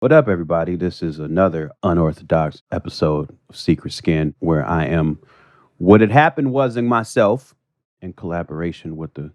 What up, everybody? This is another unorthodox episode of Secret Skin where I am what had happened wasn't myself in collaboration with the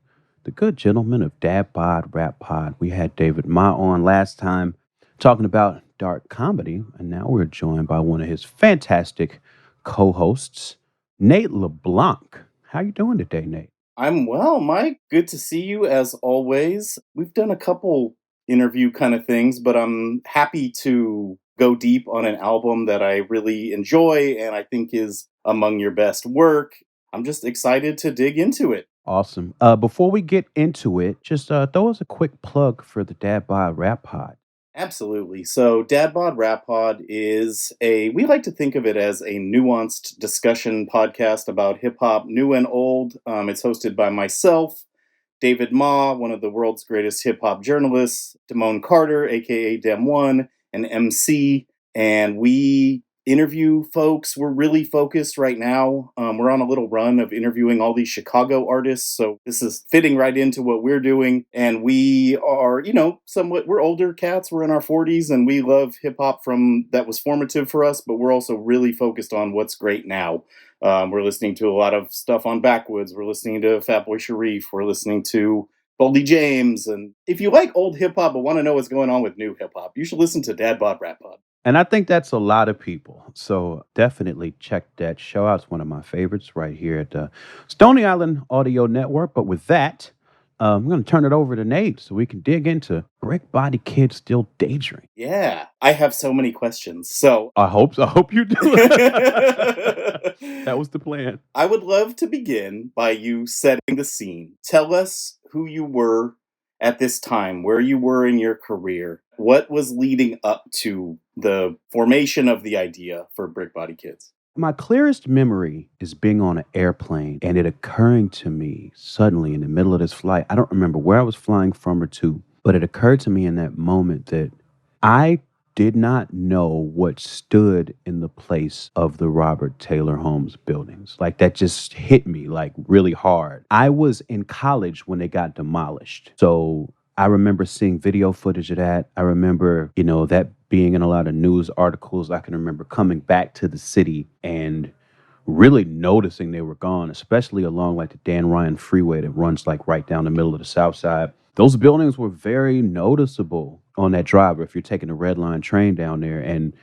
good gentleman of Dad Bod Rap Pod. We had David Ma on last time talking about dark comedy, and now we're joined by one of his fantastic co-hosts, Nate LeBlanc. How you doing today, Nate? I'm well, Mike. Good to see you as always. We've done a couple interview kind of things, but I'm happy to go deep on an album that I really enjoy and I think is among your best work. I'm just excited to dig into it. Awesome. Before we get into it, just throw us a quick plug for the Dad Bod Rap Pod. Absolutely. So, Dad Bod Rap Pod is we like to think of it as a nuanced discussion podcast about hip hop, new and old. It's hosted by myself, David Ma, one of the world's greatest hip hop journalists, Damone Carter, aka Dem One, an MC, and we interview folks. We're really focused right now. We're on a little run of interviewing all these Chicago artists, so this is fitting right into what we're doing. And we are, somewhat we're older cats. We're in our 40s, and we love hip hop from that was formative for us. But we're also really focused on what's great now. We're listening to a lot of stuff on Backwoods. We're listening to Fatboy Sharif. We're listening to Boldy James. And if you like old hip hop but want to know what's going on with new hip hop, you should listen to Dad Bod Rap Pod. And I think that's a lot of people. So definitely check that show out. It's one of my favorites right here at the Stony Island Audio Network. But with that, I'm going to turn it over to Nate so we can dig into Brick Body Kid Still Daydream. Yeah, I have so many questions. So I hope you do. That was the plan. I would love to begin by you setting the scene. Tell us who you were at this time, where you were in your career, what was leading up to the formation of the idea for Brick Body Kids. My clearest memory is being on an airplane and it occurring to me suddenly in the middle of this flight. I don't remember where I was flying from or to, but it occurred to me in that moment that I did not know what stood in the place of the Robert Taylor Homes buildings. Like that just hit me like really hard. I was in college when they got demolished. So I remember seeing video footage of that. I remember, that being in a lot of news articles. I can remember coming back to the city and really noticing they were gone, especially along like the Dan Ryan freeway that runs like right down the middle of the South Side. Those buildings were very noticeable on that drive. If you're taking a red line train down there and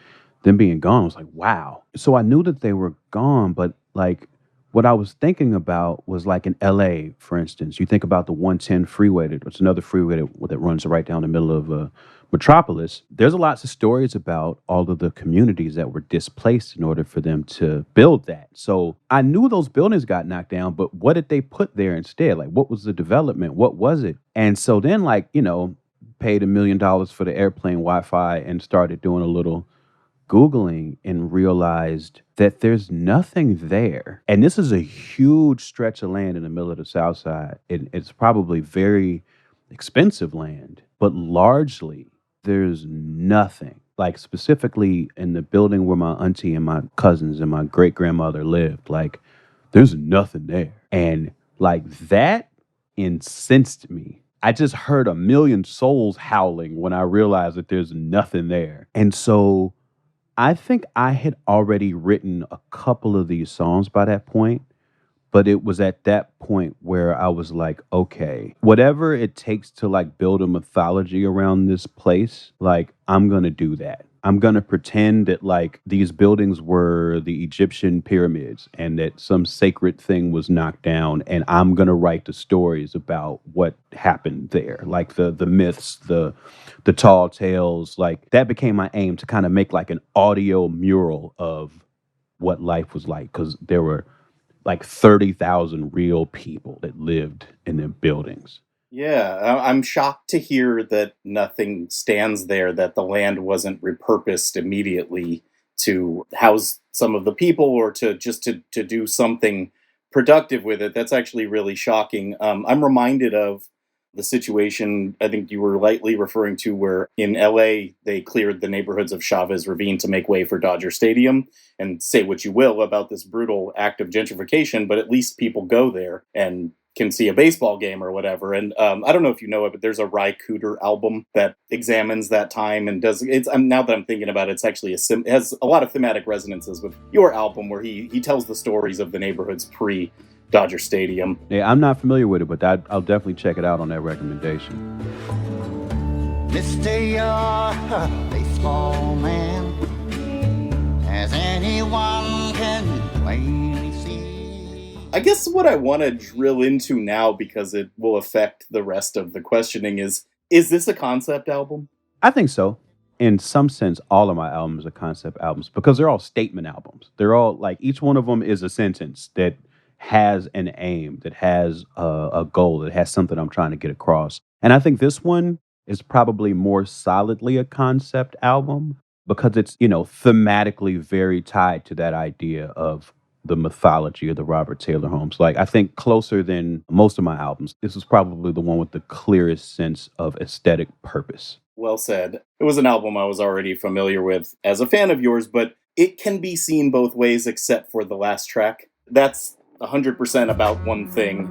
them being gone, I was like, wow. So I knew that they were gone, but like what I was thinking about was like in LA, for instance, you think about the 110 freeway, it's another freeway that runs right down the middle of Metropolis. There's a lots of stories about all of the communities that were displaced in order for them to build that. So I knew those buildings got knocked down, but what did they put there instead? Like, what was the development? What was it? And so then, like, paid $1 million for the airplane Wi-Fi and started doing a little Googling and realized that there's nothing there. And this is a huge stretch of land in the middle of the South Side. It's probably very expensive land, but largely there's nothing. Like specifically in the building where my auntie and my cousins and my great grandmother lived, like there's nothing there. And like that incensed me. I just heard a million souls howling when I realized that there's nothing there. And so I think I had already written a couple of these songs by that point, but it was at that point where I was like, okay, whatever it takes to like build a mythology around this place, like I'm going to do that. I'm going to pretend that like these buildings were the Egyptian pyramids and that some sacred thing was knocked down, and I'm going to write the stories about what happened there, like the myths, the tall tales. Like that became my aim to kind of make like an audio mural of what life was like, because there were like 30,000 real people that lived in them buildings. Yeah, I'm shocked to hear that nothing stands there, that the land wasn't repurposed immediately to house some of the people or to do something productive with it. That's actually really shocking. I'm reminded of the situation I think you were lightly referring to, where in LA they cleared the neighborhoods of Chavez Ravine to make way for Dodger Stadium. And say what you will about this brutal act of gentrification, but at least people go there and can see a baseball game or whatever. And I don't know if you know it, but there's a Ry Cooder album that examines that time and does it's. Now that I'm thinking about it, it's actually it has a lot of thematic resonances with your album, where he tells the stories of the neighborhoods pre Dodger Stadium. Yeah, I'm not familiar with it, but I'll definitely check it out on that recommendation. Mr. Baseball Man, as anyone can plainly see. I guess what I want to drill into now, because it will affect the rest of the questioning, is this a concept album? I think so. In some sense, all of my albums are concept albums because they're all statement albums. They're all like each one of them is a sentence that has an aim, that has a goal, that has something I'm trying to get across. And I think this one is probably more solidly a concept album because it's, thematically very tied to that idea of the mythology of the Robert Taylor Holmes. Like, I think closer than most of my albums, this is probably the one with the clearest sense of aesthetic purpose. Well said. It was an album I was already familiar with as a fan of yours, but it can be seen both ways except for the last track. That's 100% about one thing.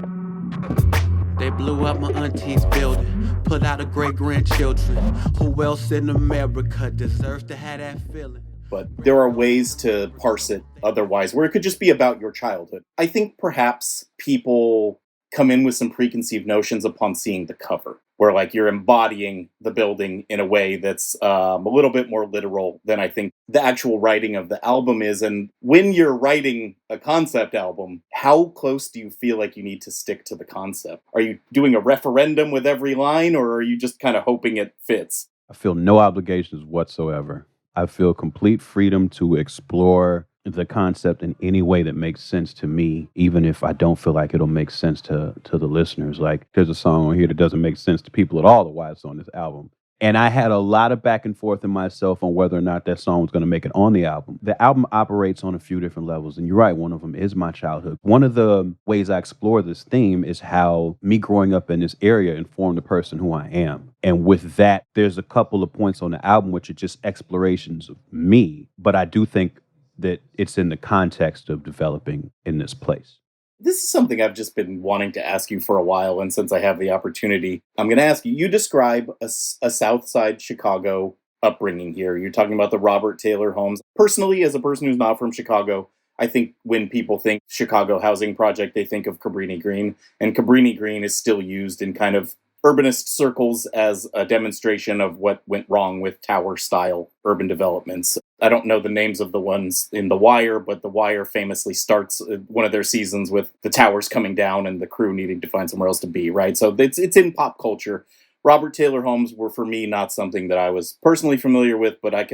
They blew up my auntie's building, put out a great grandchildren. Who else in America deserves to have that feeling? But there are ways to parse it otherwise, where it could just be about your childhood. I think perhaps people come in with some preconceived notions upon seeing the cover, where like you're embodying the building in a way that's a little bit more literal than I think the actual writing of the album is. And when you're writing a concept album, how close do you feel like you need to stick to the concept? Are you doing a referendum with every line, or are you just kind of hoping it fits? I feel no obligations whatsoever. I feel complete freedom to explore the concept in any way that makes sense to me, even if I don't feel like it'll make sense to the listeners. Like, there's a song on here that doesn't make sense to people at all, the why it's on this album. And I had a lot of back and forth in myself on whether or not that song was going to make it on the album. The album operates on a few different levels. And you're right, one of them is my childhood. One of the ways I explore this theme is how me growing up in this area informed the person who I am. And with that, there's a couple of points on the album which are just explorations of me. But I do think that it's in the context of developing in this place. This is something I've just been wanting to ask you for a while, and since I have the opportunity, I'm going to ask you. You describe a South Side Chicago upbringing here. You're talking about the Robert Taylor Homes. Personally, as a person who's not from Chicago, I think when people think Chicago Housing Project, they think of Cabrini Green, and Cabrini Green is still used in kind of urbanist circles as a demonstration of what went wrong with tower-style urban developments. I don't know the names of the ones in The Wire, but The Wire famously starts one of their seasons with the towers coming down and the crew needing to find somewhere else to be, right? So it's in pop culture. Robert Taylor Homes were, for me, not something that I was personally familiar with, but I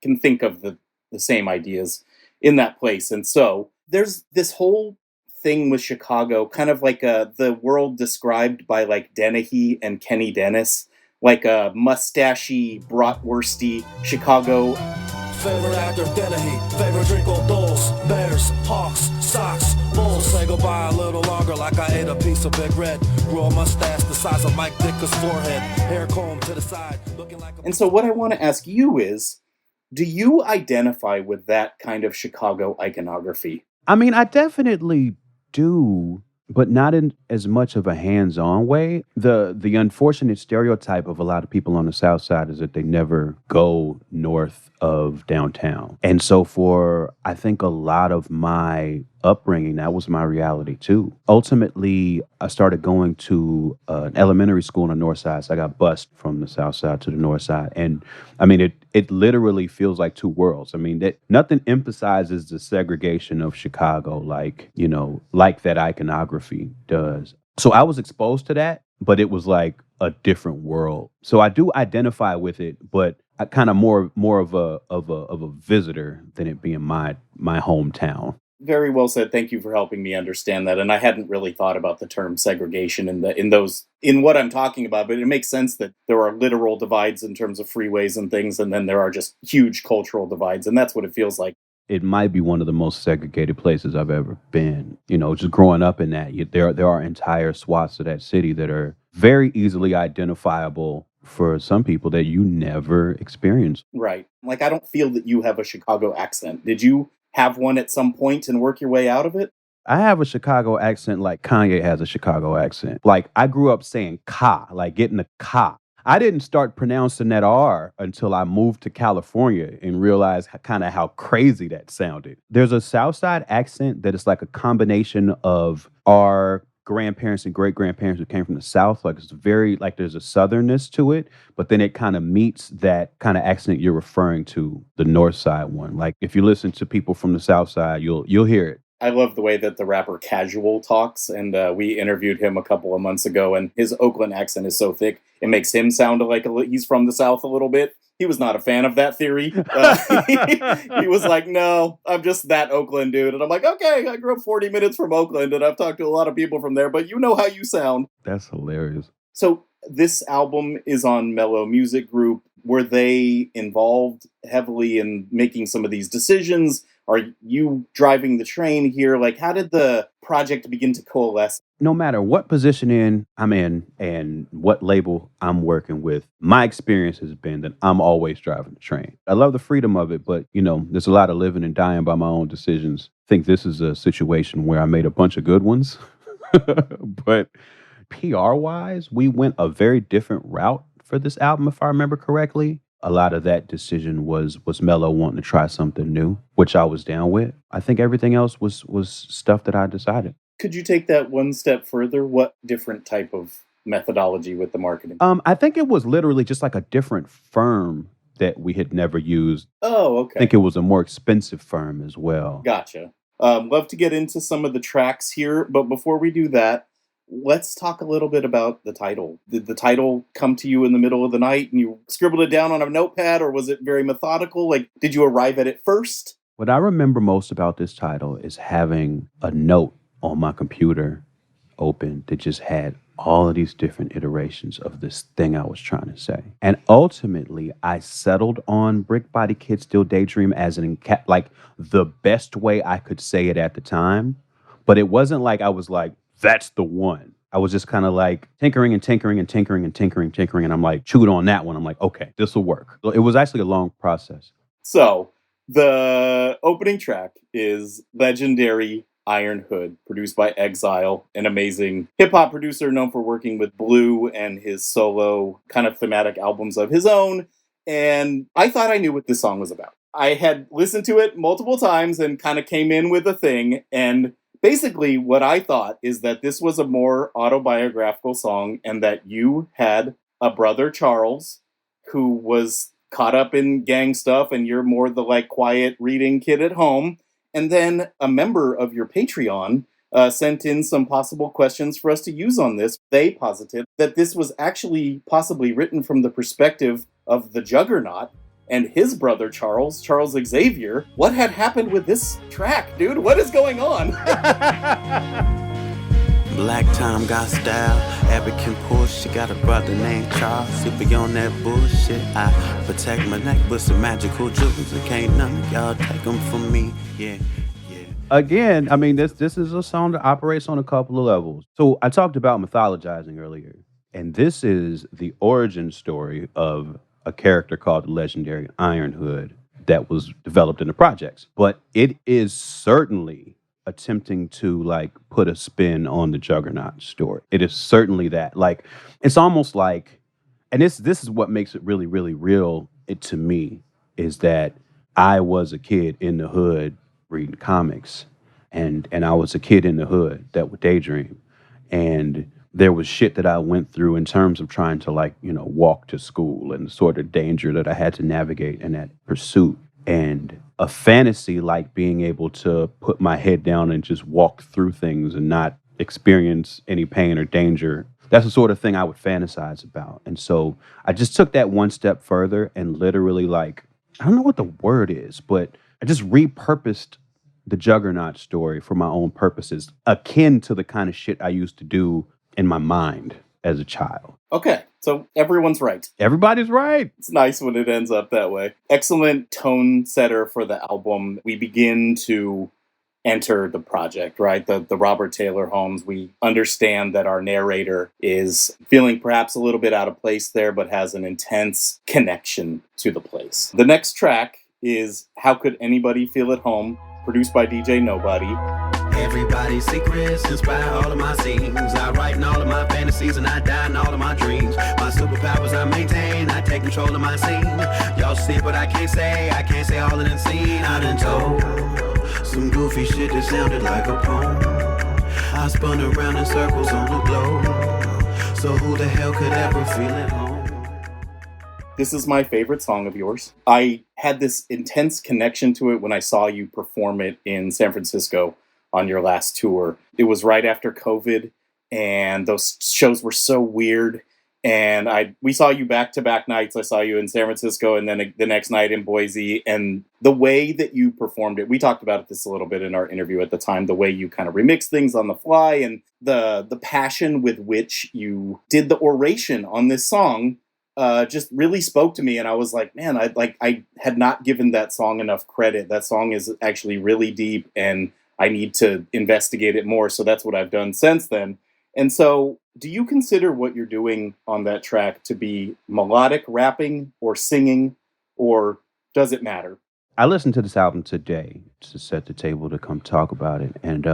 can think of the same ideas in that place. And so there's this whole thing with Chicago, kind of like the world described by like Dennehy and Kenny Dennis, like a mustachy, bratwursty Chicago. Favorite actor Dennehy, favorite drink on Doles, Bears, Hawks, Sox, Bulls. Say goodbye a little longer like I ate a piece of Big Red. Grew a mustache the size of Mike Dicker's forehead, hair comb to the side, looking like a... And so what I want to ask you is, do you identify with that kind of Chicago iconography? I mean, I definitely do, but not in as much of a hands-on way. The unfortunate stereotype of a lot of people on the South Side is that they never go north of downtown. And so for, I think, a lot of my upbringing, that was my reality too. Ultimately, I started going to an elementary school on the north side. So I got bused from the south side to the north side. And I mean, it literally feels like two worlds. I mean, that nothing emphasizes the segregation of Chicago like that iconography does. So I was exposed to that, but it was like a different world. So I do identify with it, but I kind of more of a visitor than it being my hometown. Very well said. Thank you for helping me understand that. And I hadn't really thought about the term segregation in what I'm talking about, but it makes sense that there are literal divides in terms of freeways and things, and then there are just huge cultural divides, and that's what it feels like. It might be one of the most segregated places I've ever been. Just growing up in that, there are entire swaths of that city that are very easily identifiable for some people that you never experienced. Right. Like, I don't feel that you have a Chicago accent. Did you have one at some point and work your way out of it? I have a Chicago accent like Kanye has a Chicago accent. Like, I grew up saying "ka," like getting a "ka." I didn't start pronouncing that R until I moved to California and realized kind of how crazy that sounded. There's a South Side accent that is like a combination of our grandparents and great grandparents who came from the South. Like, it's very, like, there's a southernness to it, but then it kind of meets that kind of accent you're referring to, the North Side one. Like, if you listen to people from the South Side, you'll hear it. I love the way that the rapper Casual talks, and we interviewed him a couple of months ago, and his Oakland accent is so thick, it makes him sound like he's from the South a little bit. He was not a fan of that theory. He was like, no, I'm just that Oakland dude. And I'm like, okay, I grew up 40 minutes from Oakland, and I've talked to a lot of people from there, but you know how you sound. That's hilarious. So this album is on Mellow Music Group. Were they involved heavily in making some of these decisions? Are you driving the train here? Like, how did the project begin to coalesce? No matter what position I'm in and what label I'm working with, my experience has been that I'm always driving the train. I love the freedom of it, but, there's a lot of living and dying by my own decisions. I think this is a situation where I made a bunch of good ones, but PR-wise, we went a very different route for this album, if I remember correctly. A lot of that decision was Mello wanting to try something new, which I was down with. I think everything else was stuff that I decided. Could you take that one step further? What different type of methodology with the marketing? I think it was literally just like a different firm that we had never used. Oh, okay. I think it was a more expensive firm as well. Gotcha. Love to get into some of the tracks here, but before we do that, let's talk a little bit about the title. Did the title come to you in the middle of the night and you scribbled it down on a notepad, or was it very methodical? Like, did you arrive at it first? What I remember most about this title is having a note on my computer open that just had all of these different iterations of this thing I was trying to say. And ultimately, I settled on Brick Body Kid Still Daydream as like the best way I could say it at the time. But it wasn't like I was like, that's the one. I was just kind of like tinkering and tinkering and tinkering and tinkering and tinkering. And I'm like, chewed on that one. I'm like, okay, this will work. So it was actually a long process. So the opening track is legendary Iron Hood, produced by Exile, an amazing hip-hop producer known for working with Blue and his solo kind of thematic albums of his own. And I thought I knew what this song was about. I had listened to it multiple times and kind of came in with a thing. And basically what I thought is that this was a more autobiographical song and that you had a brother, Charles, who was caught up in gang stuff and you're more the like quiet reading kid at home. And then a member of your Patreon sent in some possible questions for us to use on this. They posited that this was actually possibly written from the perspective of the Juggernaut and his brother Charles Xavier. What had happened with this track, dude? What is going on? Black Tom got style, Abby can push. She got a brother named Charles. If we on that bullshit, I protect my neck with some magical jewels. And can't none of y'all take them from me. Yeah. Again, I mean, this is a song that operates on a couple of levels. So I talked about mythologizing earlier, and this is the origin story of a character called the legendary Iron Hood that was developed in the projects. But it is certainly attempting to like put a spin on the Juggernaut story. It is certainly that. Like, it's almost like, and this is what makes it really, really real to me, is that I was a kid in the hood reading comics, and I was a kid in the hood that would daydream, and there was shit that I went through in terms of trying to like, walk to school and the sort of danger that I had to navigate in that pursuit. And a fantasy like being able to put my head down and just walk through things and not experience any pain or danger. That's the sort of thing I would fantasize about. And so I just took that one step further and literally like, I don't know what the word is, but I just repurposed the Juggernaut story for my own purposes, akin to the kind of shit I used to do in my mind as a child. Okay, so everyone's right. Everybody's right. It's nice when it ends up that way. Excellent tone setter for the album. We begin to enter the project, right? The Robert Taylor Holmes. We understand that our narrator is feeling perhaps a little bit out of place there, but has an intense connection to the place. The next track is How Could Anybody Feel at Home, produced by DJ Nobody. Everybody's secrets inspire all of my scenes. I write in all of my fantasies and I die in all of my dreams. My superpowers I maintain, I take control of my scene. Y'all see what I can't say all of them seen. I done told some goofy shit that sounded like a poem. I spun around in circles on the globe. So who the hell could ever feel at home? This is my favorite song of yours. I had this intense connection to it when I saw you perform it in San Francisco on your last tour. It was right after COVID, and those shows were so weird. And we saw you back-to-back nights. I saw you in San Francisco and then the next night in Boise. And the way that you performed it, we talked about this a little bit in our interview at the time, the way you kind of remixed things on the fly and the passion with which you did the oration on this song just really spoke to me. And I was like, man, I had not given that song enough credit. That song is actually really deep and I need to investigate it more. So that's what I've done since then. And so do you consider what you're doing on that track to be melodic rapping or singing, or does it matter? I listened to this album today to set the table to come talk about it. And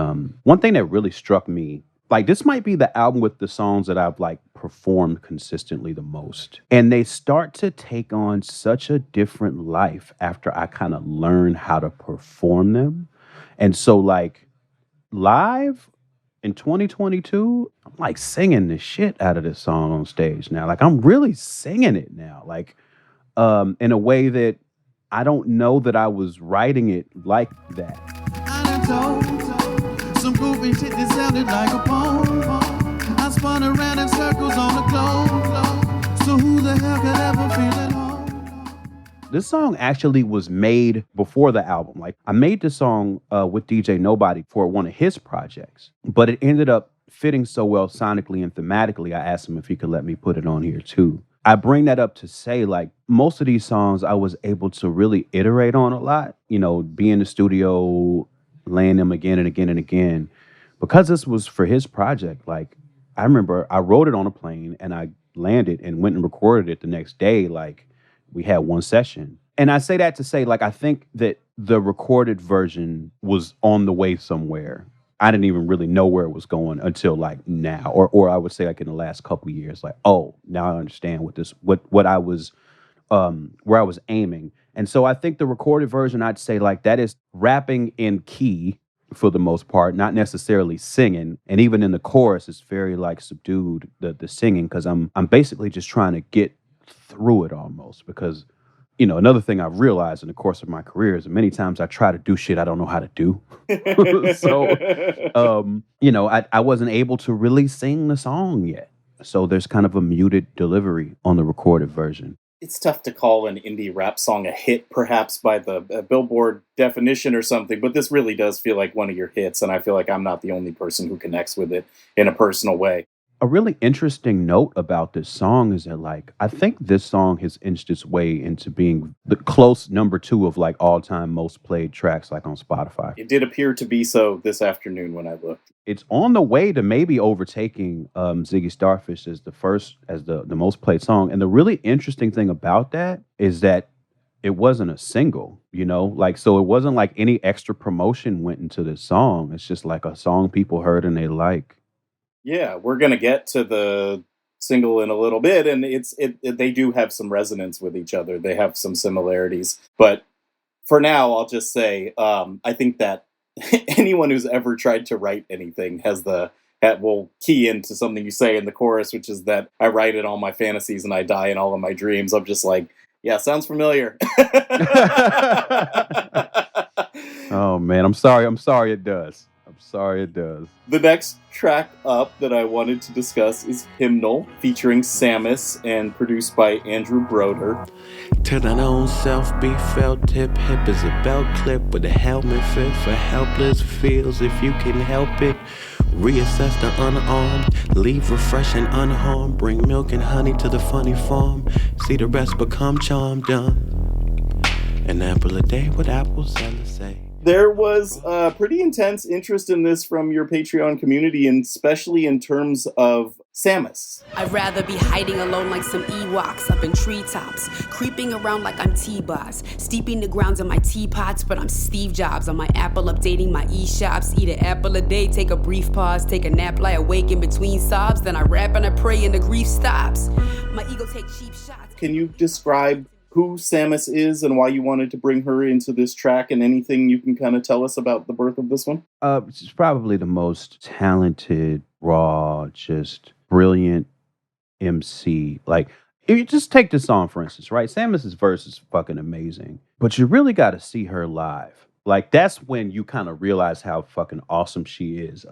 one thing that really struck me, like this might be the album with the songs that I've like performed consistently the most. And they start to take on such a different life after I kind of learn how to perform them. And so like live in 2022, I'm like singing the shit out of this song on stage now. Like I'm really singing it now, like in a way that I don't know that I was writing it like that. I told some goofy shit that sounded like a poem. I spun around in circles on the globe. So who the hell could ever feel at home? This song actually was made before the album. Like I made this song with DJ Nobody for one of his projects, but it ended up fitting so well sonically and thematically. I asked him if he could let me put it on here too. I bring that up to say like most of these songs I was able to really iterate on a lot, you know, be in the studio, laying them again and again and again. Because this was for his project, like I remember I wrote it on a plane and I landed and went and recorded it the next day. Like we had one session. And I say that to say, like, I think that the recorded version was on the way somewhere. I didn't even really know where it was going until like now, or I would say like in the last couple of years, like, oh, now I understand what I was, where I was aiming. And so I think the recorded version, I'd say like that is rapping in key for the most part, not necessarily singing. And even in the chorus, it's very like subdued, the singing, because I'm basically just trying to get through it almost. Because, you know, another thing I've realized in the course of my career is many times I try to do shit I don't know how to do. So, you know, I wasn't able to really sing the song yet. So there's kind of a muted delivery on the recorded version. It's tough to call an indie rap song a hit, perhaps by the Billboard definition or something, but this really does feel like one of your hits, and I feel like I'm not the only person who connects with it in a personal way. A really interesting note about this song is that, like, I think this song has inched its way into being the close number 2 of, like, all-time most played tracks, like, on Spotify. It did appear to be so this afternoon when I looked. It's on the way to maybe overtaking Ziggy Starfish as the most played song. And the really interesting thing about that is that it wasn't a single, you know? Like, so it wasn't like any extra promotion went into this song. It's just like a song people heard and they like. Yeah, we're going to get to the single in a little bit, and they do have some resonance with each other. They have some similarities. But for now, I'll just say, I think that anyone who's ever tried to write anything will key into something you say in the chorus, which is that I write in all my fantasies and I die in all of my dreams. I'm just like, yeah, sounds familiar. Oh, man, I'm sorry it does. Sorry, it does. The next track up that I wanted to discuss is Hymnal, featuring Samus and produced by Andrew Broder. To thine own self be felt, hip is a belt clip with a helmet fit for helpless feels if you can help it. Reassess the unarmed, leave refreshing unharmed, bring milk and honey to the funny farm, see the rest become charmed done. An apple a day with apples, sellers say. There was pretty intense interest in this from your Patreon community, and especially in terms of Samus. I'd rather be hiding alone like some Ewoks up in treetops, creeping around like I'm T-Boss, steeping the grounds in my teapots, but I'm Steve Jobs on my Apple, updating my e-shops, eat an apple a day, take a brief pause, take a nap, lie awake in between sobs, then I rap and I pray and the grief stops. My ego take cheap shots. Can you describe who Samus is and why you wanted to bring her into this track, and anything you can kind of tell us about the birth of this one? She's probably the most talented, raw, just brilliant MC. Like, if you just take this song, for instance, right? Samus's verse is fucking amazing, but you really got to see her live. Like, that's when you kind of realize how fucking awesome she is.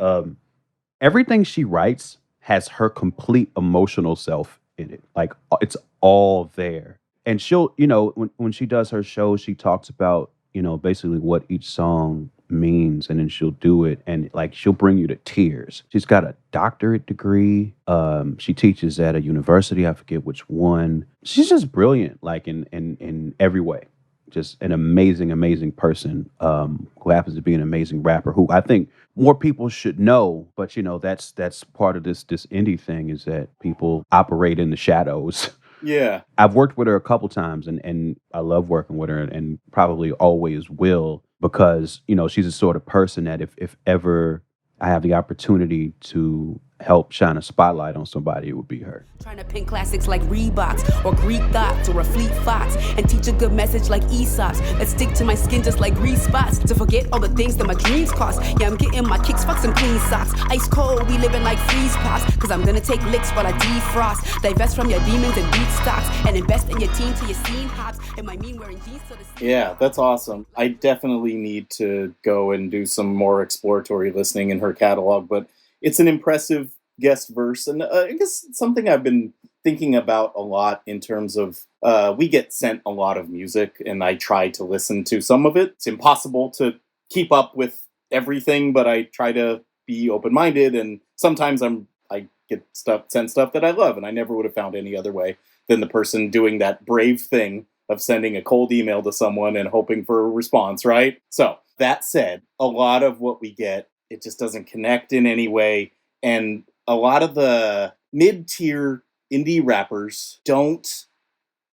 Everything she writes has her complete emotional self in it. Like, it's all there. And she'll, when she does her show, she talks about, basically what each song means, and then she'll do it, and like she'll bring you to tears. She's got a doctorate degree. She teaches at a university, I forget which one. She's just brilliant, like in every way. Just an amazing person, who happens to be an amazing rapper, who I think more people should know. But that's part of this indie thing, is that people operate in the shadows. Yeah. I've worked with her a couple times, and I love working with her, and probably always will, because, she's the sort of person that if ever I have the opportunity to help shine a spotlight on somebody, it would be her. Trying to pin classics like Reeboks or Greek thoughts or a Fleet Fox and teach a good message like Aesop's. Let's stick to my skin just like grease spots to forget all the things that my dreams cost. Yeah, I'm getting my kicks, fuck some clean socks. Ice cold, we living like freeze pops, cause I'm gonna take licks while I defrost. Divest from your demons and beat stocks and invest in your team till your scene hops. It might mean wearing jeans till the scene. Yeah, that's awesome. I definitely need to go and do some more exploratory listening in her catalog, but it's an impressive guest verse, and I guess something I've been thinking about a lot in terms of we get sent a lot of music, and I try to listen to some of it. It's impossible to keep up with everything, but I try to be open-minded, and sometimes I get sent stuff that I love, and I never would have found any other way than the person doing that brave thing of sending a cold email to someone and hoping for a response, right? So that said, a lot of what we get, it just doesn't connect in any way, and a lot of the mid-tier indie rappers don't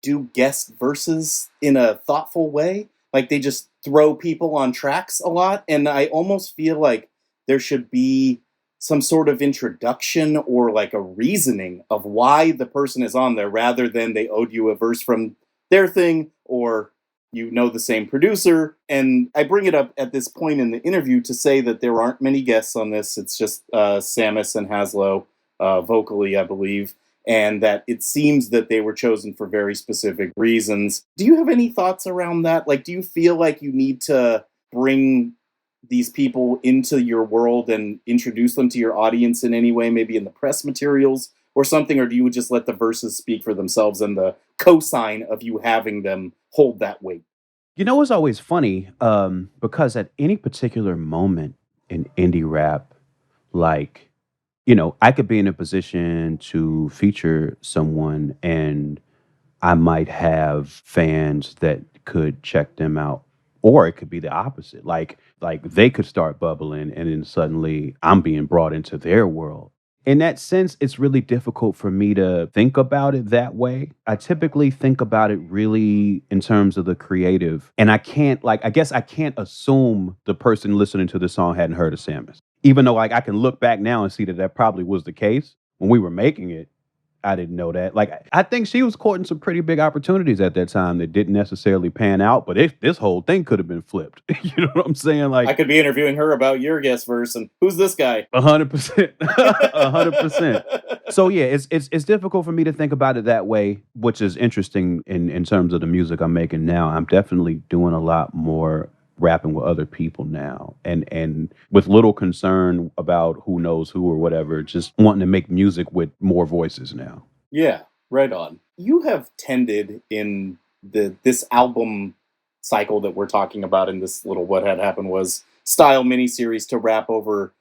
do guest verses in a thoughtful way. Like, they just throw people on tracks a lot, and I almost feel like there should be some sort of introduction or like a reasoning of why the person is on there, rather than they owed you a verse from their thing, or the same producer. And I bring it up at this point in the interview to say that there aren't many guests on this. It's just Samus and Haslo vocally, I believe, and that it seems that they were chosen for very specific reasons. Do you have any thoughts around that? Like, do you feel like you need to bring these people into your world and introduce them to your audience in any way, maybe in the press materials or something, or do you just let the verses speak for themselves and the cosign of you having them hold that weight? It's always funny, because at any particular moment in indie rap, like, I could be in a position to feature someone, and I might have fans that could check them out, or it could be the opposite. Like they could start bubbling, and then suddenly I'm being brought into their world. In that sense, it's really difficult for me to think about it that way. I typically think about it really in terms of the creative. And I guess I can't assume the person listening to the song hadn't heard of Samus. Even though I can look back now and see that probably was the case. When we were making it, I didn't know that. Like, I think she was courting some pretty big opportunities at that time that didn't necessarily pan out, but this whole thing could have been flipped. You know what I'm saying? Like, I could be interviewing her about your guest verse, and who's this guy? 100%. 100%. So yeah, it's difficult for me to think about it that way, which is interesting in terms of the music I'm making now. I'm definitely doing a lot more rapping with other people now, and with little concern about who knows who or whatever, just wanting to make music with more voices now. Yeah, right on. You have tended in this album cycle that we're talking about in this little What Had Happened Was style miniseries to rap over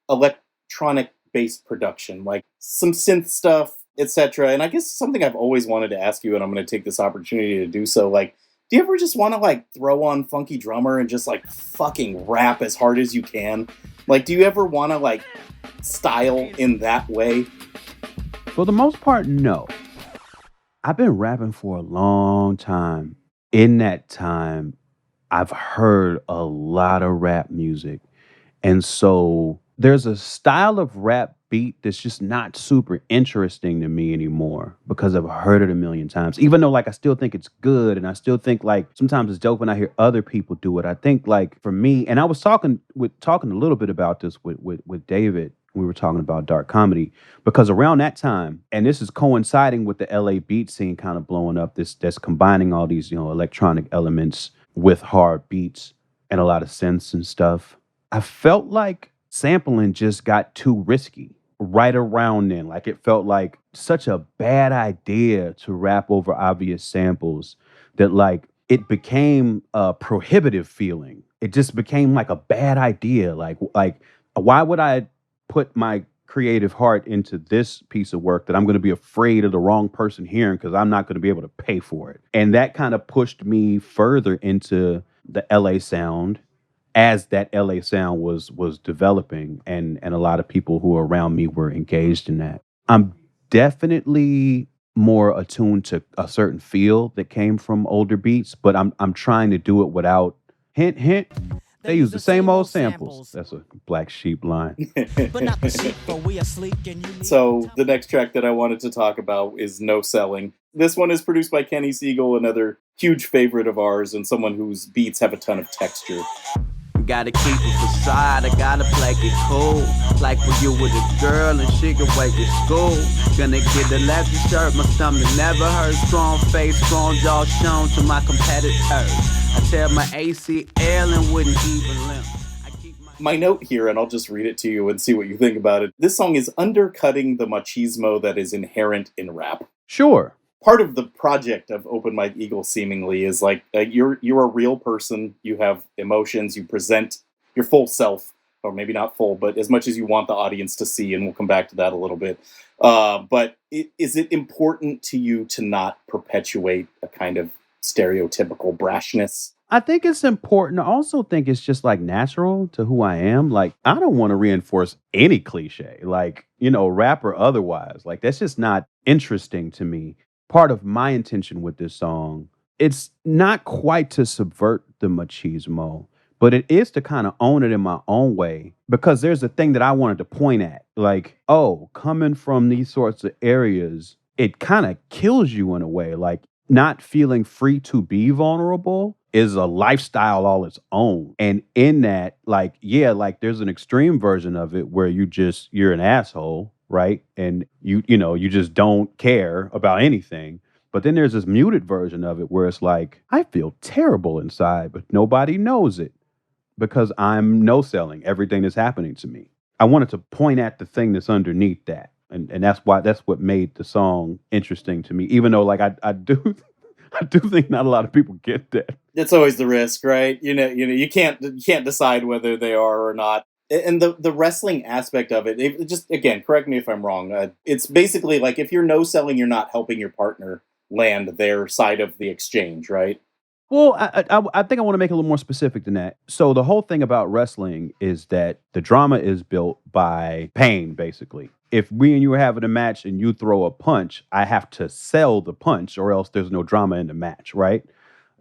electronic based production, like some synth stuff, etc. And I guess something I've always wanted to ask you, and I'm going to take this opportunity to do so, like, do you ever just want to, like, throw on Funky Drummer and just, like, fucking rap as hard as you can? Like, do you ever want to, like, style in that way? For the most part, no. I've been rapping for a long time. In that time, I've heard a lot of rap music. And so there's a style of rap beat that's just not super interesting to me anymore because I've heard it a million times. Even though like I still think it's good and I still think like sometimes it's dope when I hear other people do it. I think like for me, and I was talking a little bit about this with David. We were talking about dark comedy because around that time, and this is coinciding with the LA beat scene kind of blowing up, that's combining all these, electronic elements with hard beats and a lot of synths and stuff. I felt like sampling just got too risky right around then. Like it felt like such a bad idea to rap over obvious samples that like it became a prohibitive feeling. It just became like a bad idea. Like why would I put my creative heart into this piece of work that I'm going to be afraid of the wrong person hearing because I'm not going to be able to pay for it? And that kind of pushed me further into the LA sound as that LA sound was developing and a lot of people who were around me were engaged in that. I'm definitely more attuned to a certain feel that came from older beats, but I'm trying to do it without hint hint. They use the same old samples. That's a Black Sheep line. So the next track that I wanted to talk about is No Selling. This one is produced by Kenny Siegel, another huge favorite of ours and someone whose beats have a ton of texture. Gotta keep it facade, I gotta play it cool. Like when you with a girl and she can wait at school. Gonna get the leather shirt, my stomach never hurt. Strong face, strong jaw shown to my competitors. I tear my ACL and wouldn't even limp. My note here, and I'll just read it to you and see what you think about it. This song is undercutting the machismo that is inherent in rap. Sure. Part of the project of Open Mike Eagle seemingly is like you're a real person. You have emotions. You present your full self, or maybe not full, but as much as you want the audience to see. And we'll come back to that a little bit. But is it important to you to not perpetuate a kind of stereotypical brashness? I think it's important. I also think it's just like natural to who I am. Like, I don't want to reinforce any cliche, like, rap or otherwise. Like, that's just not interesting to me. Part of my intention with this song, it's not quite to subvert the machismo, but it is to kind of own it in my own way because there's a thing that I wanted to point at. Like, oh, coming from these sorts of areas, it kind of kills you in a way. Like, not feeling free to be vulnerable is a lifestyle all its own. And in that, like, yeah, like there's an extreme version of it where you're an asshole, right? And you just don't care about anything. But then there's this muted version of it where it's like, I feel terrible inside, but nobody knows it because I'm no selling everything that's happening to me. I wanted to point at the thing that's underneath that. And that's what made the song interesting to me, even though like I do think not a lot of people get that. It's always the risk, right? You can't decide whether they are or not. And the wrestling aspect of it just, again, correct me if I'm wrong. It's basically like if you're no selling, you're not helping your partner land their side of the exchange, right? Well, I think I want to make it a little more specific than that. So the whole thing about wrestling is that the drama is built by pain, basically. If we and you are having a match and you throw a punch, I have to sell the punch or else there's no drama in the match, right?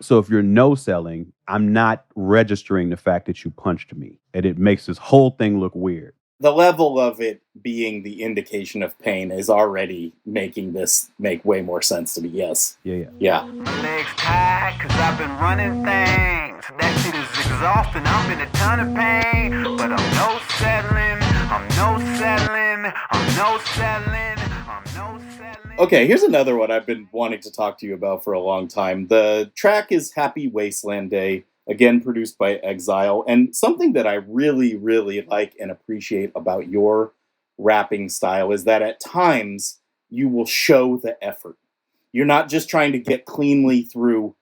So if you're no selling, I'm not registering the fact that you punched me. And it makes this whole thing look weird. The level of it being the indication of pain is already making this make way more sense to me, yes. Yeah. My legs tired cause I've been running things. That shit is exhausting, I'm in a ton of pain. But I'm no settling, I'm no settling, I'm no settling, I'm no settling. Okay, here's another one I've been wanting to talk to you about for a long time. The track is Happy Wasteland Day, again produced by Exile. And something that I really, really like and appreciate about your rapping style is that at times you will show the effort. You're not just trying to get cleanly through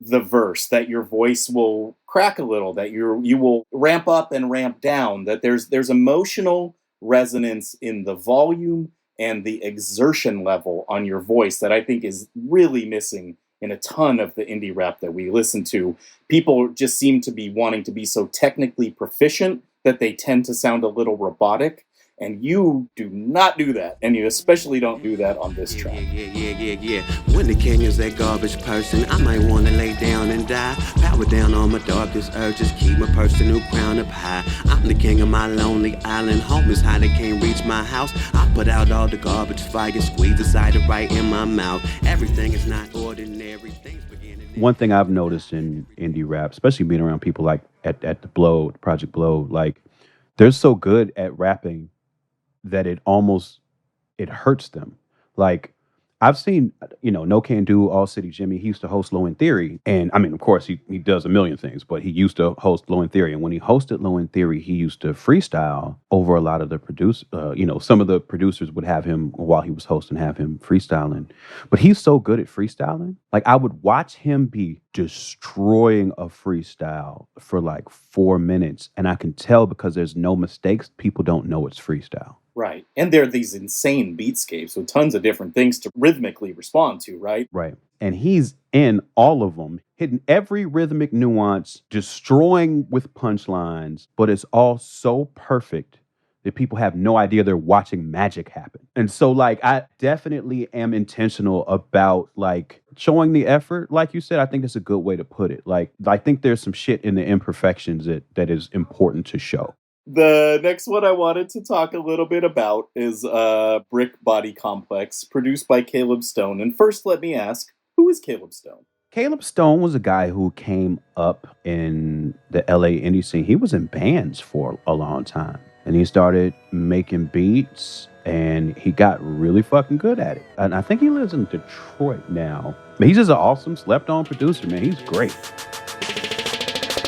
the verse, that your voice will crack a little, that you will ramp up and ramp down, that there's emotional resonance in the volume and the exertion level on your voice that I think is really missing in a ton of the indie rap that we listen to. People just seem to be wanting to be so technically proficient that they tend to sound a little robotic. And you do not do that. And you especially don't do that on this track. Yeah. When the king is that garbage person, I might want to lay down and die. Power down on my darkest urges, keep my personal crown up high. I'm the king of my lonely island. Home is high, they can't reach my house. I put out all the garbage fire, squeeze the cider right in my mouth. Everything is not ordinary. Things beginning. One thing I've noticed in indie rap, especially being around people like at the Blow, Project Blow, like they're so good at rapping that it hurts them. Like I've seen, No Can Do, All City Jimmy. He used to host Low End Theory, and I mean, of course, he does a million things, but he used to host Low End Theory. And when he hosted Low End Theory, he used to freestyle over a lot of the some of the producers would have him while he was hosting, have him freestyling. But he's so good at freestyling. Like I would watch him be destroying a freestyle for like 4 minutes, and I can tell because there's no mistakes. People don't know it's freestyle. Right. And there are these insane beatscapes with tons of different things to rhythmically respond to, right? Right. And he's in all of them, hitting every rhythmic nuance, destroying with punchlines, but it's all so perfect that people have no idea they're watching magic happen. And so like I definitely am intentional about like showing the effort. Like you said, I think it's a good way to put it. Like I think there's some shit in the imperfections that is important to show. The next one I wanted to talk a little bit about is Brick Body Complex, produced by Caleb Stone. And first, let me ask, who is Caleb Stone? Caleb Stone was a guy who came up in the LA indie scene. He was in bands for a long time. And he started making beats, and he got really fucking good at it. And I think he lives in Detroit now. But he's just an awesome slept-on producer, man. He's great.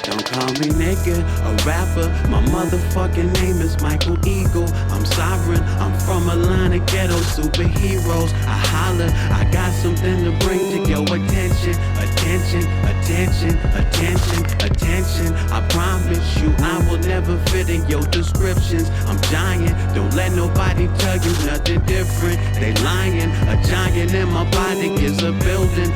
Don't call me nigga, a rapper. My motherfucking name is Michael Eagle. I'm sovereign, I'm from a line of ghetto superheroes. I holler, I got something to bring to your attention. Attention. I promise you I will never fit in your descriptions. I'm giant, don't let nobody tell you nothing different. They lying, a giant in my body is a building.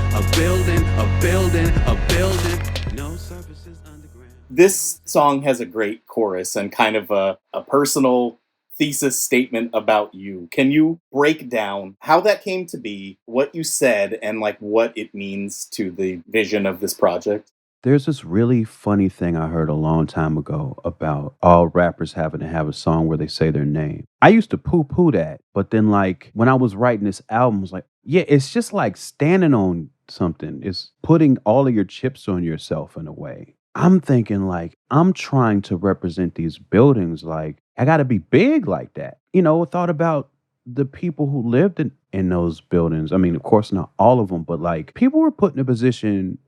No services underground. This song has a great chorus and kind of a personal thesis statement about you. Can you break down how that came to be, what you said, and like what it means to the vision of this project? There's this really funny thing I heard a long time ago about all rappers having to have a song where they say their name. I used to poo-poo that, but then like when I was writing this album, I was like, yeah, it's just like standing on something. It's putting all of your chips on yourself in a way. I'm thinking like, I'm trying to represent these buildings. Like, I got to be big like that. I thought about the people who lived in those buildings. I mean, of course, not all of them, but like people were put in a position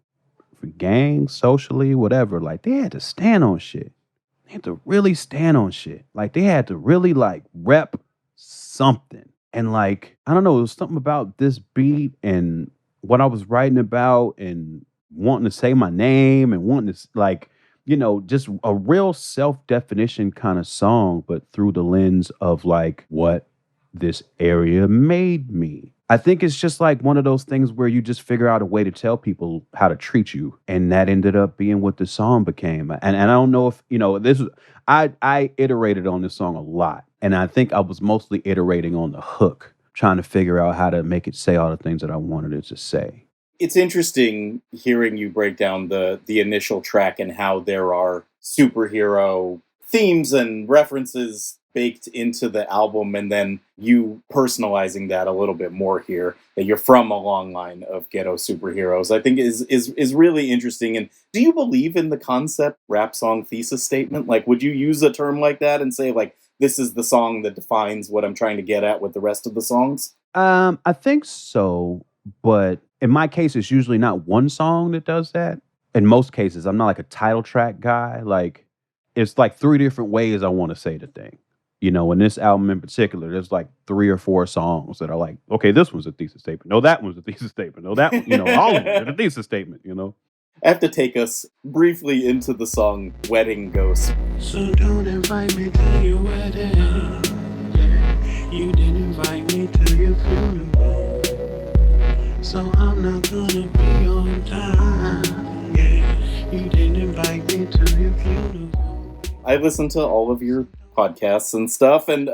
for gangs, socially, whatever. Like they had to stand on shit. They had to really stand on shit. Like they had to really like rep something. And like, I don't know, it was something about this beat and what I was writing about and wanting to say my name and wanting to like, just a real self-definition kind of song, but through the lens of like what this area made me. I think it's just like one of those things where you just figure out a way to tell people how to treat you. And that ended up being what the song became. And I don't know if, this was, I iterated on this song a lot. And I think I was mostly iterating on the hook, trying to figure out how to make it say all the things that I wanted it to say. It's interesting hearing you break down the initial track and how there are superhero themes and references baked into the album, and then you personalizing that a little bit more here, that you're from a long line of ghetto superheroes, I think is really interesting. And do you believe in the concept rap song thesis statement? Like, would you use a term like that and say, like, this is the song that defines what I'm trying to get at with the rest of the songs? I think so, but in my case, it's usually not one song that does that. In most cases, I'm not like a title track guy. Like, it's like 3 different ways I want to say the thing. In this album in particular, there's like 3 or 4 songs that are like, okay, this one's a thesis statement. No, that one's a thesis statement. No, that one, all of them are a thesis statement, I have to take us briefly into the song Wedding Ghost. So don't invite me to your wedding. Yeah, you didn't invite me to your funeral. So I'm not gonna be on time. Yeah, you didn't invite me to your funeral. I listened to all of your podcasts and stuff, and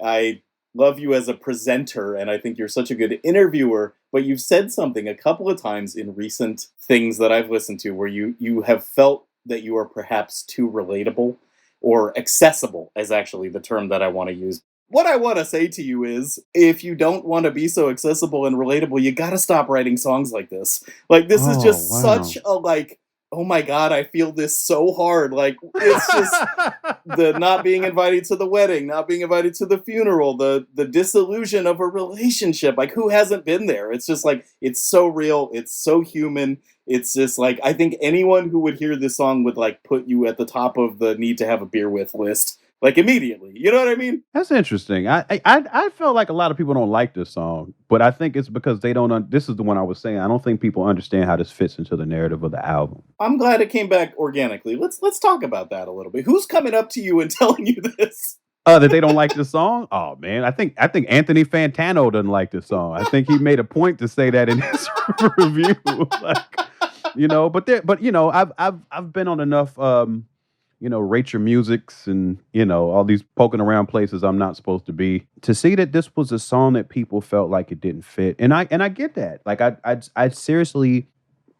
I love you as a presenter, and I think you're such a good interviewer. But you've said something a couple of times in recent things that I've listened to where you have felt that you are perhaps too relatable, or accessible is actually the term that I want to use. What I want to say to you is, if you don't want to be so accessible and relatable, you got to stop writing songs like this. Like, this is just such a, like, oh my God, I feel this so hard. Like, it's just the not being invited to the wedding, not being invited to the funeral, the disillusion of a relationship. Like, who hasn't been there? It's just like, it's so real. It's so human. It's just like, I think anyone who would hear this song would like put you at the top of the need to have a beer with list. Like, immediately. You know what I mean? That's interesting. I felt like a lot of people don't like this song, but I think it's because they don't. This is the one I was saying. I don't think people understand how this fits into the narrative of the album. I'm glad it came back organically. Let's talk about that a little bit. Who's coming up to you and telling you this? That they don't like this song? Oh man, I think Anthony Fantano doesn't like this song. I think he made a point to say that in his review. Like, but I've been on enough rate your musics and, all these poking around places I'm not supposed to be, to see that this was a song that people felt like it didn't fit. And I get that. Like, I seriously,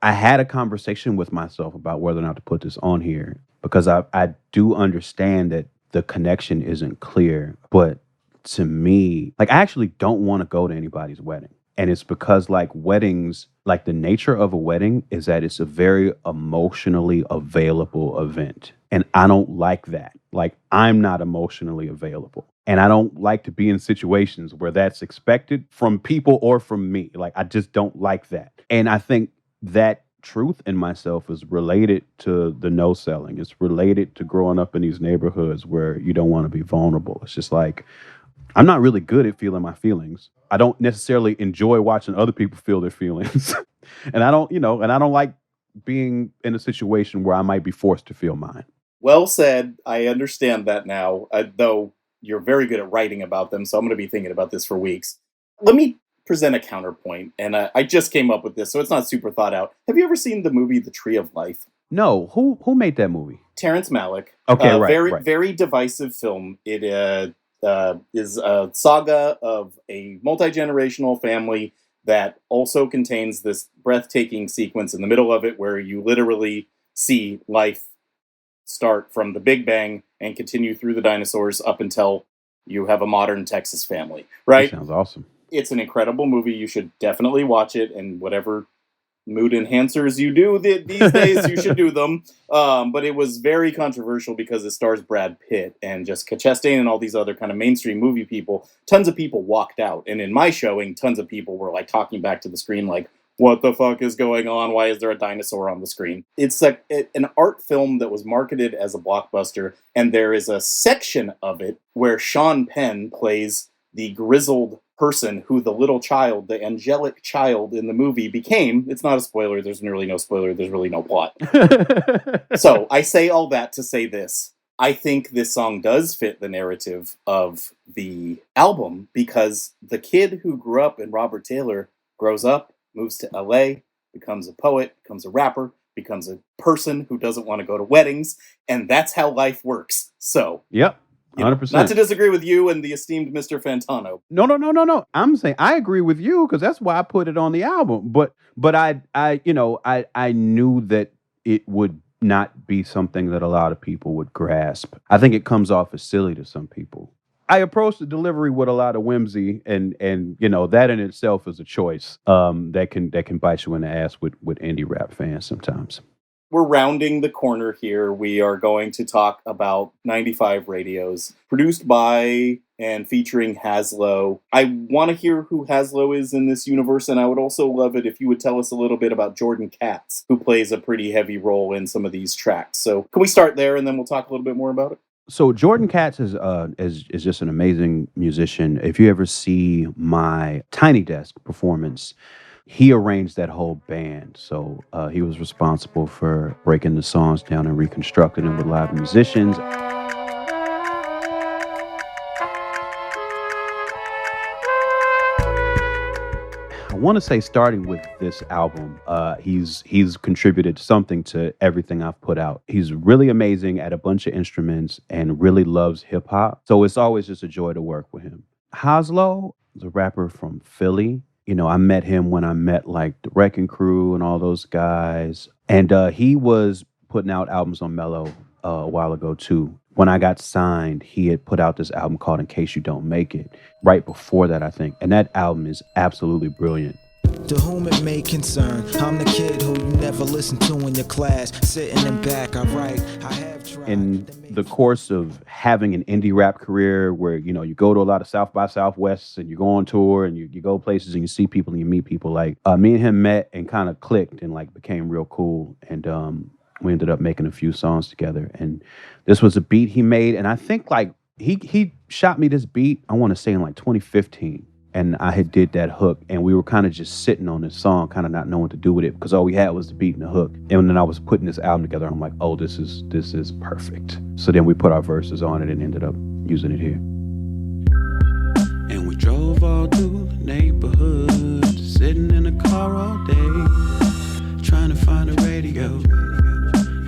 I had a conversation with myself about whether or not to put this on here, because I do understand that the connection isn't clear. But to me, like, I actually don't want to go to anybody's wedding. And it's because, like, weddings, like, the nature of a wedding is that it's a very emotionally available event. And I don't like that. Like, I'm not emotionally available. And I don't like to be in situations where that's expected from people or from me. Like, I just don't like that. And I think that truth in myself is related to the no selling. It's related to growing up in these neighborhoods where you don't want to be vulnerable. It's just like, I'm not really good at feeling my feelings. I don't necessarily enjoy watching other people feel their feelings. And I don't like being in a situation where I might be forced to feel mine. Well said. I understand that now, though you're very good at writing about them, so I'm going to be thinking about this for weeks. Let me present a counterpoint, and I just came up with this, so it's not super thought out. Have you ever seen the movie The Tree of Life? No. Who made that movie? Terrence Malick. Okay, right. Very divisive film. It is a saga of a multi-generational family that also contains this breathtaking sequence in the middle of it where you literally see life start from the Big Bang and continue through the dinosaurs up until you have a modern Texas family, right? That sounds awesome. It's an incredible movie. You should definitely watch it, and whatever mood enhancers you do these days, you should do them. But it was very controversial because it stars Brad Pitt and Jessica Chastain and all these other kind of mainstream movie people. Tons of people walked out. And in my showing, tons of people were like talking back to the screen like, what the fuck is going on? Why is there a dinosaur on the screen? It's like an art film that was marketed as a blockbuster. And there is a section of it where Sean Penn plays the grizzled person who the little child, the angelic child in the movie became. It's not a spoiler. There's really no spoiler. There's really no plot. So I say all that to say this. I think this song does fit the narrative of the album because the kid who grew up in Robert Taylor grows up, moves to LA, becomes a poet, becomes a rapper, becomes a person who doesn't want to go to weddings, and that's how life works. So, yep. 100%. Not to disagree with you and the esteemed Mr. Fantano. No. I'm saying I agree with you because that's why I put it on the album. But I knew that it would not be something that a lot of people would grasp. I think it comes off as silly to some people. I approach the delivery with a lot of whimsy, and that in itself is a choice that can bite you in the ass with indie rap fans sometimes. We're rounding the corner here. We are going to talk about 95 Radios, produced by and featuring Haslo. I want to hear who Haslo is in this universe, and I would also love it if you would tell us a little bit about Jordan Katz, who plays a pretty heavy role in some of these tracks. So can we start there, and then we'll talk a little bit more about it? So Jordan Katz is just an amazing musician. If you ever see my Tiny Desk performance, he arranged that whole band. So he was responsible for breaking the songs down and reconstructing them with live musicians. I want to say starting with this album, he's contributed something to everything I've put out. He's really amazing at a bunch of instruments and really loves hip hop. So it's always just a joy to work with him. Hoslow is a rapper from Philly. I met him when I met like the Wrecking Crew and all those guys. And he was putting out albums on Mellow a while ago too. When I got signed, he had put out this album called In Case You Don't Make It, right before that, I think. And that album is absolutely brilliant. To whom it may concern, I'm the kid who you never listen to in your class. Sitting in back, I write, I have tried. In the course of having an indie rap career where, you go to a lot of South by Southwest and you go on tour and you go places and you see people and you meet people, like me and him met and kind of clicked and like became real cool. And we ended up making a few songs together. And this was a beat he made. And I think like he shot me this beat, I want to say in like 2015. And I had did that hook, and we were kind of just sitting on this song, kind of not knowing what to do with it, because all we had was the beat and the hook. And then I was putting this album together. I'm like, oh, this is perfect. So then we put our verses on it and ended up using it here. And we drove all through the neighborhood, sitting in a car all day, trying to find a radio.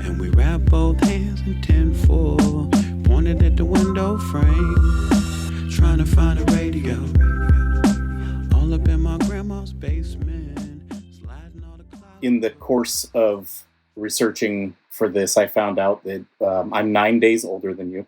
And we wrapped both hands in tinfoil, pointed at the window frame, trying to find a radio. Up in my grandma's basement, sliding all the clouds. In the course of researching for this, I found out that I'm 9 days older than you.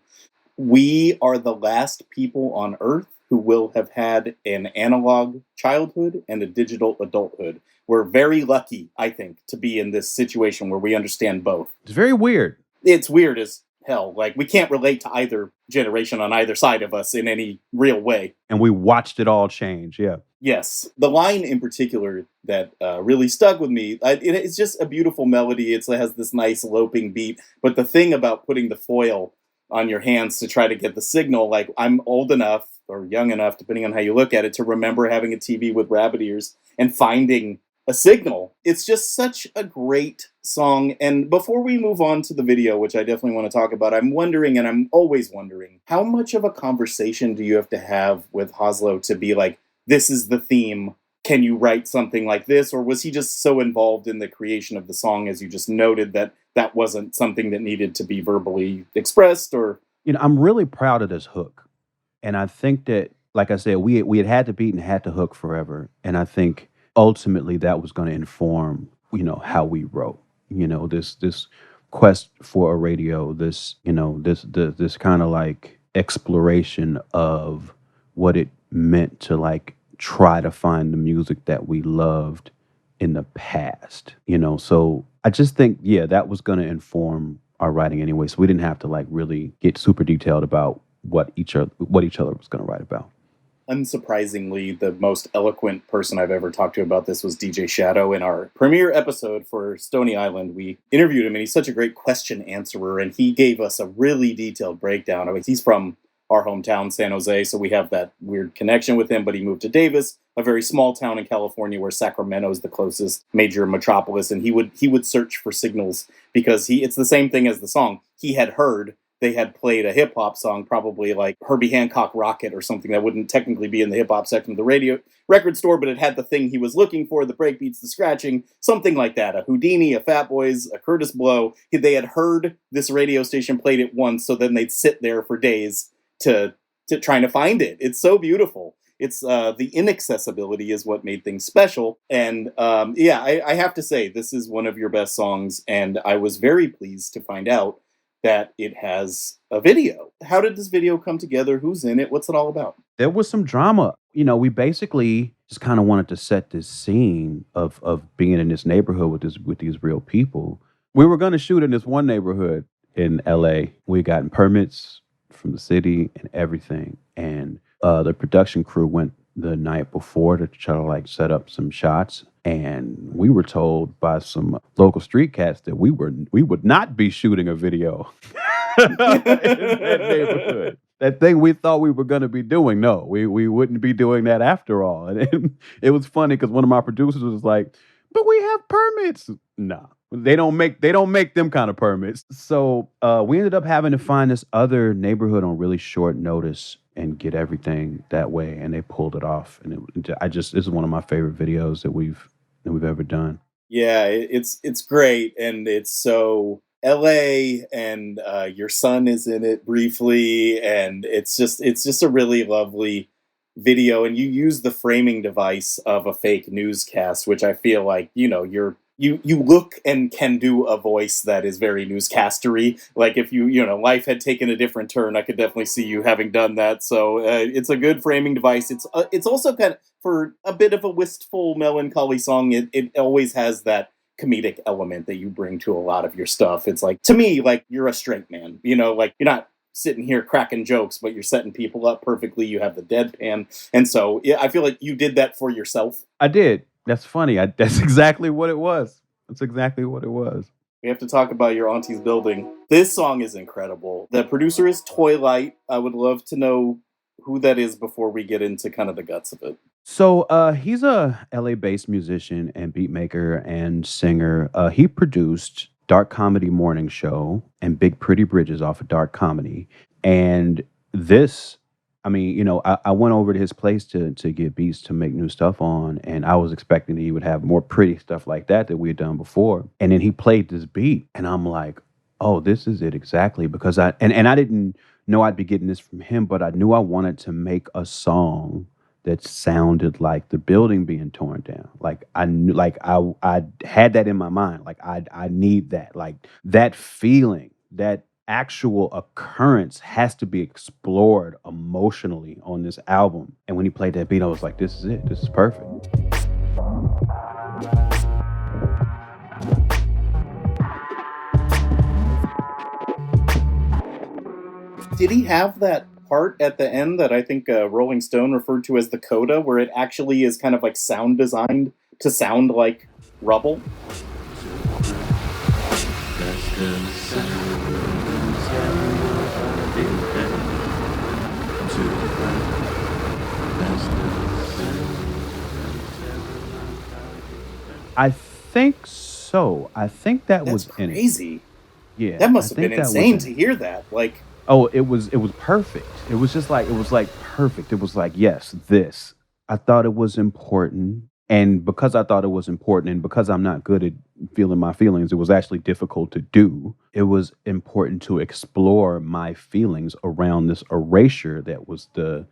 We are the last people on Earth who will have had an analog childhood and a digital adulthood. We're very lucky, I think, to be in this situation where we understand both. It's very weird. It's weird as hell. Like, we can't relate to either generation on either side of us in any real way. And we watched it all change, yeah. Yes. The line in particular that really stuck with me, it's just a beautiful melody. It has this nice loping beat. But the thing about putting the foil on your hands to try to get the signal, like I'm old enough or young enough, depending on how you look at it, to remember having a TV with rabbit ears and finding a signal. It's just such a great song. And before we move on to the video, which I definitely want to talk about, I'm wondering, and I'm always wondering, how much of a conversation do you have to have with Hoslow to be like, this is the theme, can you write something like this? Or was he just so involved in the creation of the song, as you just noted, that that wasn't something that needed to be verbally expressed? Or I'm really proud of this hook. And I think that, like I said, we had the beat and had the hook forever. And I think ultimately that was going to inform, how we wrote, this quest for a radio, this kind of like exploration of what it meant to like try to find the music that we loved in the past, so I just think, that was going to inform our writing anyway. So we didn't have to like really get super detailed about what each other was going to write about. Unsurprisingly, the most eloquent person I've ever talked to about this was DJ Shadow. In our premiere episode for Stony Island, we interviewed him, and he's such a great question answerer, and he gave us a really detailed breakdown. I mean, he's from our hometown, San Jose, so we have that weird connection with him, but he moved to Davis, a very small town in California where Sacramento is the closest major metropolis, and he would search for signals because it's the same thing as the song. He had heard they had played a hip-hop song, probably like Herbie Hancock Rocket or something that wouldn't technically be in the hip-hop section of the record store, but it had the thing he was looking for, the breakbeats, the scratching, something like that. A Houdini, a Fat Boys, a Curtis Blow. They had heard this radio station played it once, so then they'd sit there for days to trying to find it. It's so beautiful. It's the inaccessibility is what made things special. And I have to say, this is one of your best songs, and I was very pleased to find out that it has a video. How did this video come together? Who's in it? What's it all about? There was some drama. We basically just kind of wanted to set this scene of being in this neighborhood with these real people. We were going to shoot in this one neighborhood in LA. We got permits from the city and everything. And the production crew went the night before to try to like set up some shots. And we were told by some local street cats that we would not be shooting a video in that neighborhood. That thing we thought we were going to be doing. No, we wouldn't be doing that after all. And it was funny because one of my producers was like, but we have permits. Nah, They don't make them kind of permits. So we ended up having to find this other neighborhood on really short notice and get everything that way, and they pulled it off. And this is one of my favorite videos that we've ever done. Yeah, it's great, and it's so LA, and your son is in it briefly, and it's just a really lovely video, and you use the framing device of a fake newscast, which I feel like, you look and can do a voice that is very newscastery. Like if life had taken a different turn, I could definitely see you having done that. So it's a good framing device. It's also kind of, for a bit of a wistful, melancholy song. It always has that comedic element that you bring to a lot of your stuff. It's like, to me, like, you're a straight man. Like, you're not sitting here cracking jokes, but you're setting people up perfectly. You have the deadpan, and so yeah, I feel like you did that for yourself. I did. That's funny. That's exactly what it was. That's exactly what it was. We have to talk about your auntie's building. This song is incredible. The producer is Toylight. I would love to know who that is before we get into kind of the guts of it. So he's a LA-based musician and beat maker and singer. He produced Dark Comedy Morning Show and Big Pretty Bridges off of Dark Comedy. And this, I mean, I went over to his place to get beats to make new stuff on, and I was expecting that he would have more pretty stuff like that we had done before. And then he played this beat, and I'm like, oh, this is it exactly. Because I didn't know I'd be getting this from him, but I knew I wanted to make a song that sounded like the building being torn down. Like I knew, like I had that in my mind. Like I need that. Like that feeling, that actual occurrence has to be explored emotionally on this album. And when he played that beat, I was like, this is it. This is perfect. Did he have that part at the end that I think Rolling Stone referred to as the coda, where it actually is kind of like sound designed to sound like rubble? I think so. I think that was That's in it. crazy. Yeah. That must have I been think that was insane in to it. hear that. Like, Oh, it was perfect. It was perfect. It was like, yes, this. I thought it was important. And because I thought it was important, and because I'm not good at feeling my feelings, it was actually difficult to do. It was important to explore my feelings around this erasure that was the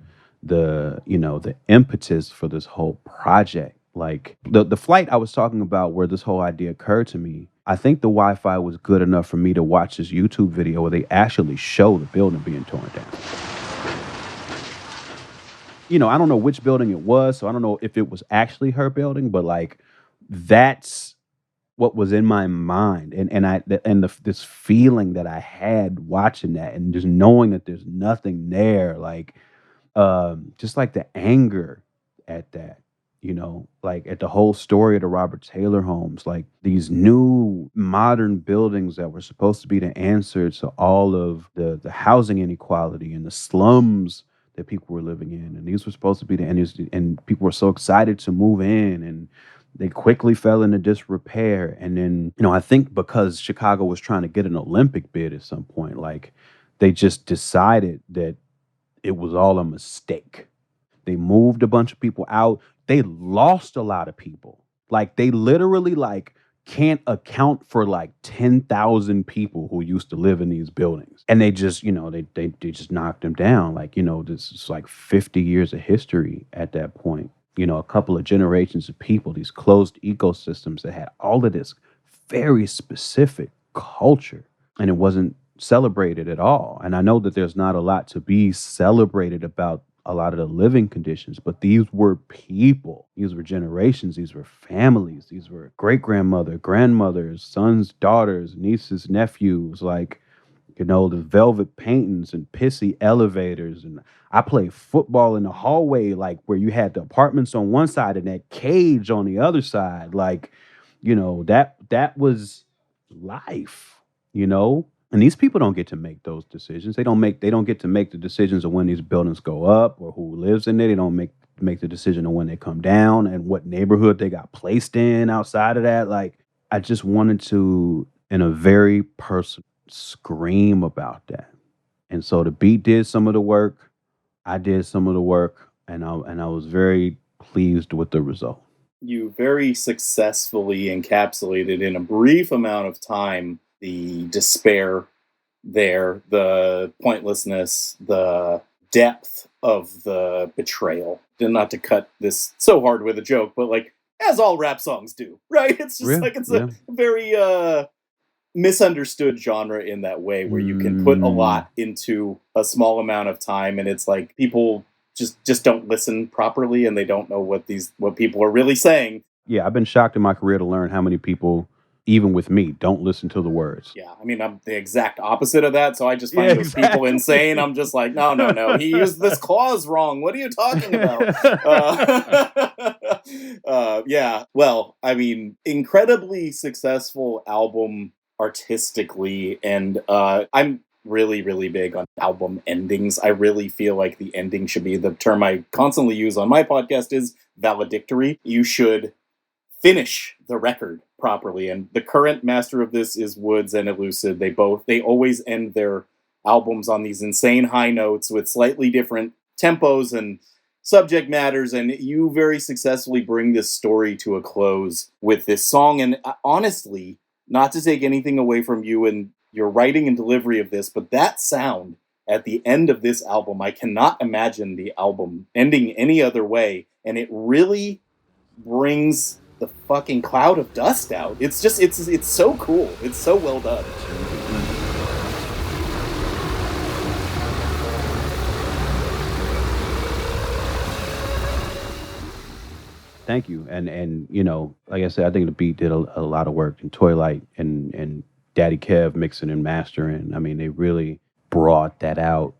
impetus for this whole project. Like the flight I was talking about, where this whole idea occurred to me, I think the Wi-Fi was good enough for me to watch this YouTube video where they actually show the building being torn down. I don't know which building it was, so I don't know if it was actually her building, but like that's what was in my mind, and this feeling that I had watching that, and just knowing that there's nothing there, like just like the anger at that, like at the whole story of the Robert Taylor homes, like these new modern buildings that were supposed to be the answer to all of the housing inequality and the slums that people were living in. And these were supposed to be and people were so excited to move in, and they quickly fell into disrepair. And then, I think because Chicago was trying to get an Olympic bid at some point, like they just decided that it was all a mistake. They moved a bunch of people out. They lost a lot of people. Like they literally can't account for 10,000 people who used to live in these buildings. And they just, they just knocked them down. This is 50 years of history at that point. A couple of generations of people, these closed ecosystems that had all of this very specific culture, and it wasn't celebrated at all. And I know that there's not a lot to be celebrated about a lot of the living conditions, but these were people, these were generations, these were families, these were great-grandmother, grandmothers, sons, daughters, nieces, nephews, the velvet paintings and pissy elevators. And I played football in the hallway, where you had the apartments on one side and that cage on the other side. That was life, And these people don't get to make those decisions. They don't get to make the decisions of when these buildings go up or who lives in it. They don't make the decision of when they come down and what neighborhood they got placed in outside of that. I just wanted to, in a very personal, scream about that. And so the beat did some of the work. I did some of the work, and I was very pleased with the result. You very successfully encapsulated in a brief amount of time the despair there, the pointlessness, the depth of the betrayal. And not to cut this so hard with a joke, but like, as all rap songs do, right? It's just like, it's a very misunderstood genre in that way, where you can put a lot into a small amount of time, and it's like people just don't listen properly, and they don't know what people are really saying. Yeah, I've been shocked in my career to learn how many people, even with me, don't listen to the words. Yeah, I mean, I'm the exact opposite of that, so I just find those people insane. I'm just like, no, he used this clause wrong. What are you talking about? Yeah, well, I mean, incredibly successful album artistically, and I'm really, really big on album endings. I really feel like the ending should be, the term I constantly use on my podcast is valedictory. You should finish the record properly, and the current master of this is Woods and Elucid. They always end their albums on these insane high notes with slightly different tempos and subject matters, and you very successfully bring this story to a close with this song. And honestly, not to take anything away from you and your writing and delivery of this, but that sound at the end of this album, I cannot imagine the album ending any other way, and it really brings the fucking cloud of dust out. It's just, it's so cool. It's so well done. Thank you. And you know, like I said, I think the beat did a lot of work. And Toylight and Daddy Kev mixing and mastering. I mean, they really brought that out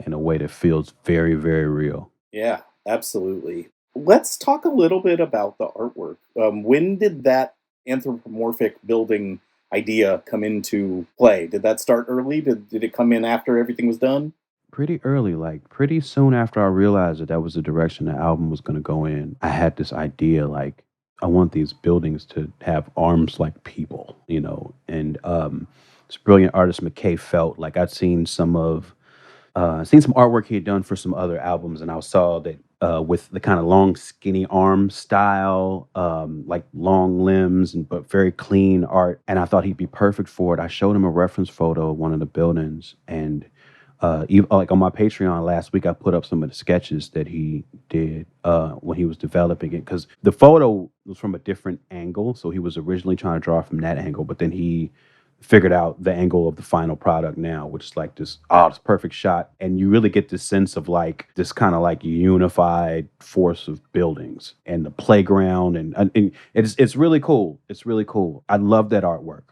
in a way that feels very, very real. Yeah, absolutely. Let's talk a little bit about the artwork. When did that anthropomorphic building idea come into play? Did that start early? Did it come in after everything was done? Pretty early, like pretty soon after I realized that was the direction the album was going to go in. I had this idea, like, I want these buildings to have arms like people, you know. And this brilliant artist McKay felt like I'd seen some artwork he had done for some other albums, and I saw that with the kind of long, skinny arm style, like long limbs, but very clean art. And I thought he'd be perfect for it. I showed him a reference photo of one of the buildings, and like on my Patreon last week, I put up some of the sketches that he did when he was developing it, because the photo was from a different angle. So he was originally trying to draw from that angle, but then he figured out the angle of the final product now, which is like this perfect shot. And you really get this sense of like this kind of like unified force of buildings and the playground. And it's really cool. It's really cool. I love that artwork.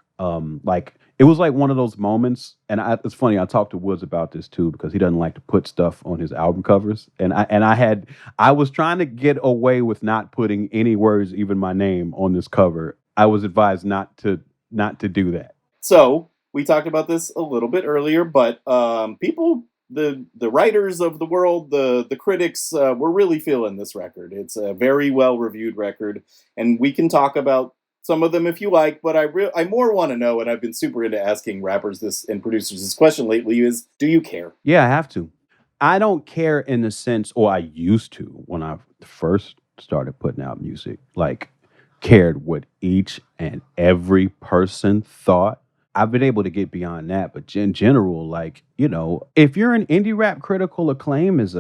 Like, it was like one of those moments, and it's funny, I talked to Woods about this too, because he doesn't like to put stuff on his album covers. And I was trying to get away with not putting any words, even my name, on this cover. I was advised not to do that. So we talked about this a little bit earlier, but people, the writers of the world, the critics, were really feeling this record. It's a very well reviewed record, and we can talk about some of them if you like, but I more want to know, and I've been super into asking rappers this and producers this question lately, is, do you care? Yeah, I have to. I don't care in the sense, or I used to when I first started putting out music, like cared what each and every person thought. I've been able to get beyond that, but in general, like, you know, if you're an indie rap, critical acclaim is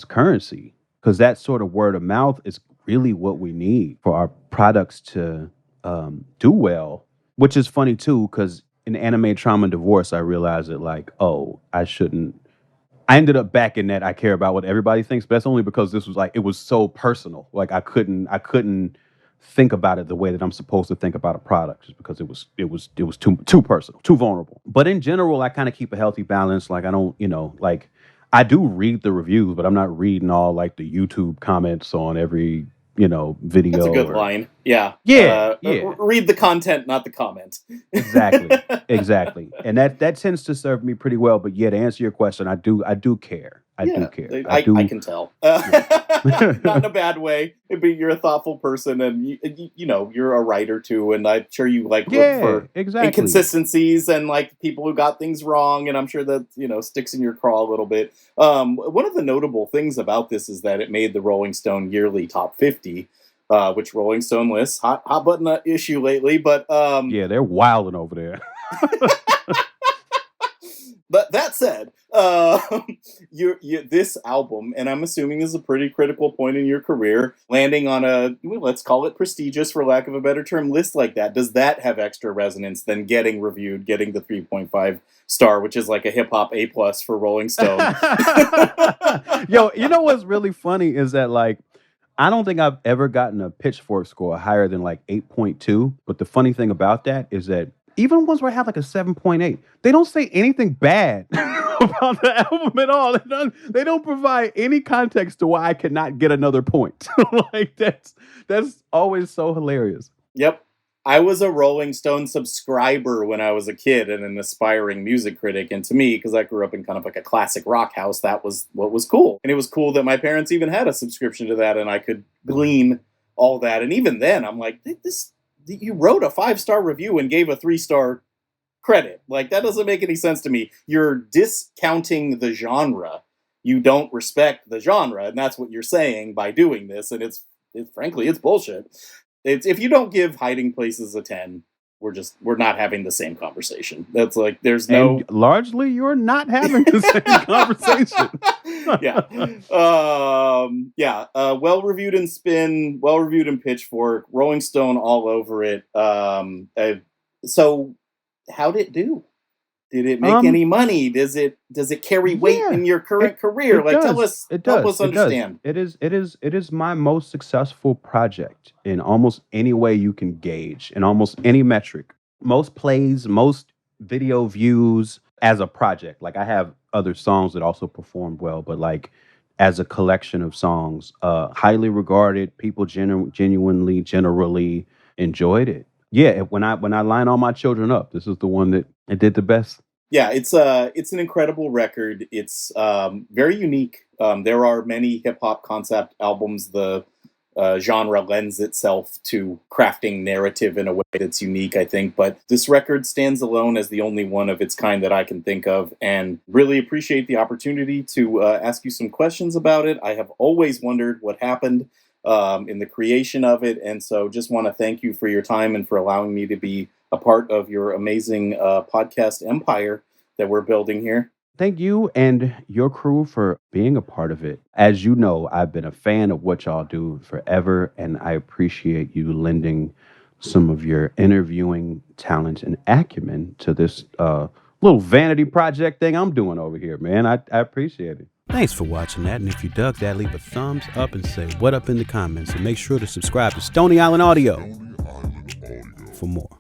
currency, because that sort of word of mouth is really what we need for our products to do well. Which is funny too, because in Anime Trauma and Divorce, I realized that, like, oh, I ended up back in that I care about what everybody thinks, but that's only because this was like, it was so personal. Like, I couldn't think about it the way that I'm supposed to think about a product, just because it was too personal, too vulnerable. But in general, I kind of keep a healthy balance. Like, I don't, you know, like, I do read the reviews, but I'm not reading all like the YouTube comments on every, you know, video. That's a good line. Yeah. Yeah. Read the content, not the comment. Exactly. And that tends to serve me pretty well. But yeah, to answer your question, I do care. I do care. I can tell. Not in a bad way. But you're a thoughtful person, and you know you're a writer too. And I'm sure you look for inconsistencies and like people who got things wrong. And I'm sure that sticks in your craw a little bit. One of the notable things about this is that it made the Rolling Stone yearly top 50. Which Rolling Stone lists hot button issue lately, but yeah, they're wilding over there. But that said, this album, and I'm assuming is a pretty critical point in your career, landing on let's call it prestigious, for lack of a better term, list like that. Does that have extra resonance than getting reviewed, getting the 3.5 star, which is like a hip hop A+ for Rolling Stone? Yo, you know what's really funny is that like, I don't think I've ever gotten a Pitchfork score higher than like 8.2. But the funny thing about that is that even ones where I have like a 7.8, they don't say anything bad about the album at all. They don't provide any context to why I cannot get another point. Like that's always so hilarious. Yep. I was a Rolling Stone subscriber when I was a kid and an aspiring music critic. And to me, because I grew up in kind of like a classic rock house, that was what was cool. And it was cool that my parents even had a subscription to that and I could glean all that. And even then, I'm like, you wrote a 5-star review and gave a 3-star credit. Like, that doesn't make any sense to me. You're discounting the genre. You don't respect the genre. And that's what you're saying by doing this. And frankly, it's bullshit. If you don't give Hiding Places a 10, we're not having the same conversation. That's like, there's no... And largely, you're not having the same conversation. Well-reviewed in Spin, well-reviewed in Pitchfork, Rolling Stone all over it. So how did it do? Did it make any money? Does it carry weight in your current career? Help us understand. It is my most successful project in almost any way you can gauge, in almost any metric. Most plays, most video views as a project. Like I have other songs that also performed well, but like as a collection of songs, highly regarded, people generally enjoyed it. Yeah, when I line all my children up, this is the one that it did the best. Yeah, it's an incredible record. It's very unique. There are many hip hop concept albums. The genre lends itself to crafting narrative in a way that's unique, I think. But this record stands alone as the only one of its kind that I can think of, and really appreciate the opportunity to ask you some questions about it. I have always wondered what happened in the creation of it, and so just want to thank you for your time and for allowing me to be a part of your amazing podcast empire that we're building here. Thank you and your crew for being a part of it. As you know, I've been a fan of what y'all do forever, and I appreciate you lending some of your interviewing talent and acumen to this little vanity project thing I'm doing over here, man. I appreciate it. Thanks for watching that, and if you dug that, leave a thumbs up and say what up in the comments, and make sure to subscribe to Stony Island Audio for more.